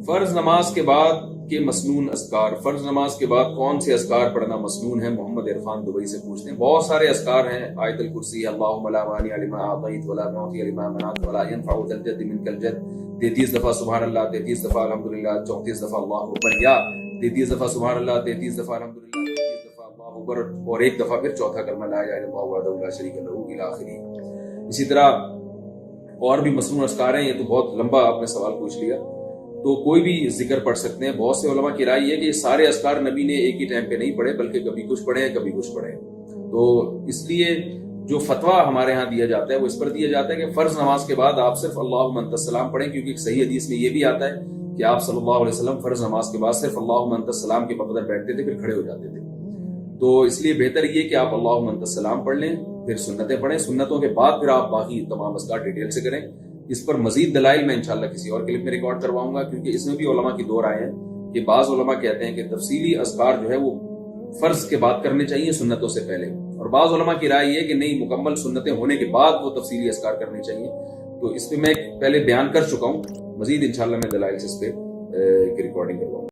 فرض نماز کے بعد کے مسنون اذکار، فرض نماز کے بعد کون سے اذکار پڑھنا مسنون ہے؟ محمد عرفان دبئی سے پوچھتے ہیں۔ بہت سارے اذکار ہیں، آیت الکرسی، اللہم لا مانع لما اعطیت ولا معطی لما منعت ولا ينفع ذا الجد منک الجد، 33 دفعہ سبحان اللہ، 33 دفعہ الحمدللہ، 34 دفعہ اللہ اکبر، یا 33 دفعہ سبحان اللہ، 33 دفعہ الحمدللہ، 33 دفعہ اللہ اکبر، اور ایک دفعہ پھر چوتھا کلمہ لا الہ الا اللہ وحدہ لا شریک لہ الی آخری۔ اسی طرح اور بھی مسنون اذکار ہیں، یہ تو بہت لمبا آپ نے سوال پوچھ لیا، تو کوئی بھی ذکر پڑھ سکتے ہیں۔ بہت سے علماء کی رائے یہ ہے کہ یہ سارے اذکار نبی نے ایک ہی ٹائم پہ نہیں پڑھے، بلکہ کبھی کچھ پڑھے ہیں کبھی کچھ پڑھے ہیں۔ تو اس لیے جو فتویٰ ہمارے ہاں دیا جاتا ہے وہ اس پر دیا جاتا ہے کہ فرض نماز کے بعد آپ صرف اللہم انت السلام پڑھیں، کیونکہ ایک صحیح حدیث میں یہ بھی آتا ہے کہ آپ صلی اللہ علیہ وسلم فرض نماز کے بعد صرف اللہم انت السلام کے مقدر بیٹھتے تھے، پھر کھڑے ہو جاتے تھے۔ تو اس لیے بہتر یہ کہ آپ اللہم انت السلام پڑھ لیں، پھر سنتیں پڑھیں، سنتوں کے بعد پھر آپ باقی تمام اذکار ڈیٹیل سے کریں۔ اس پر مزید دلائل میں انشاءاللہ کسی اور کلپ میں ریکارڈ کرواؤں گا، کیونکہ اس میں بھی علماء کی دو رائے ہیں کہ بعض علماء کہتے ہیں کہ تفصیلی اذکار جو ہے وہ فرض کے بعد کرنے چاہیے سنتوں سے پہلے، اور بعض علماء کی رائے یہ کہ نہیں، مکمل سنتیں ہونے کے بعد وہ تفصیلی اذکار کرنے چاہیے۔ تو اس پہ میں پہلے بیان کر چکا ہوں، مزید انشاءاللہ میں دلائل سے اس پہ ریکارڈنگ کرواؤں گا۔